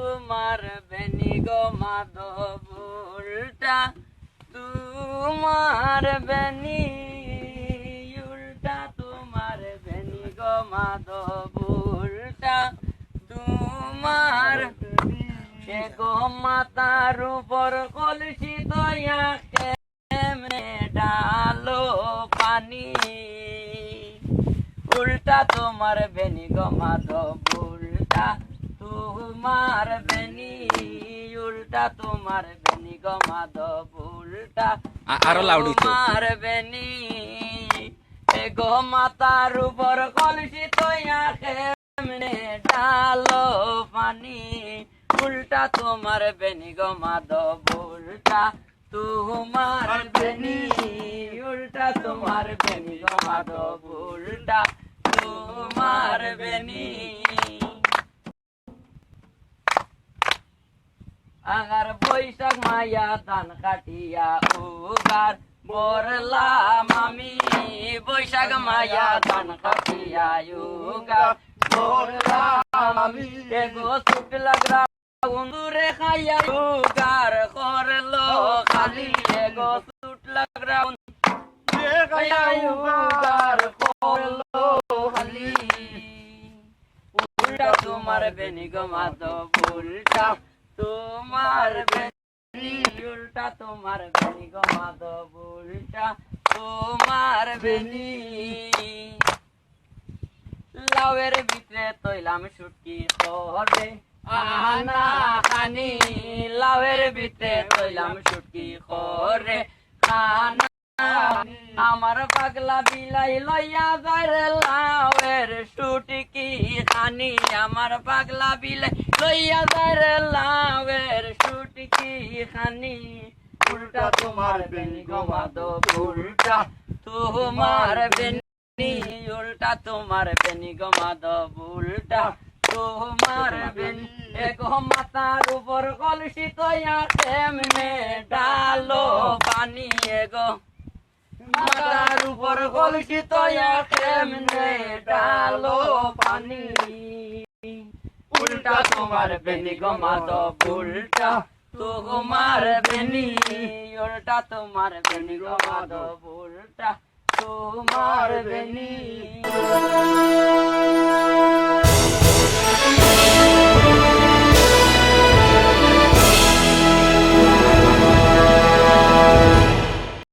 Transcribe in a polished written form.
তোমার বেনি গো মাধব উল্টা তোমার বেনি উল্টা তোমার বেনি গো মাধব উল্টা তোমার সে গো মাতার উপর কলসি দয়া কেমনে ডালো পানি উল্টা তোমার বেনি গো মাধব উল্টা তোমার বেনি উল্টা তোমার বেনি গো মাধব উল্টা আরো লাউড তোমার বেনি এ গো মাতার উপর কলসি তৈয়া কেমনে ডালো পানি উল্টা তোমার বেনি গো মাধব উল্টা তোমার বেনি উল্টা তোমার বেনি গো মাধব উল্টা তোমার বেনি আগার বৈশাখ মায়া ধান কাটিয়া উগার বরলাম আমি বৈশাখ মায়া ধান কাটিয়া উগার বরলাম আমি এগো সুট লাগরা উন্দুরে খাইয়া উগার করলো খালি এগো সুট লাগরা উন্দুরে খাইয়া উগার করলো খালি উল্টা তোমার বেনি গো মাধব উল্টা তোমার বেনি উল্টা তোমার বেনি গো মাধব উল্টা তোমার বেনি লাউয়ের ভিতরে তৈলাম শুটকি করে আনা খানি লাউয়ের ভিতরে তৈলাম শুটকি করে খানা আমার পাগলা বিলাই লইয়া যায় রে লাউয়ের শুটকি খানি আমার পাগলা বিলাই লইয়া যায় রে লাউয়ের শুটকি খানি উল্টা তোমার বেনি গো মাধব উল্টা তোমার বেনি উল্টা তোমার বেনি গো মাধব উল্টা তোমার বেনি এগো মাথার উপর কলসি তৈয়া কেমনে ডালো পানি এগো মাথার উপর কলসি তৈয়া কেমনে ডালো পানি উল্টা তোমার বেনি গো মাধব উল্টা তোমার বেনি উল্টা তোমার বেনি গো মাধব উল্টা তোমার বেনি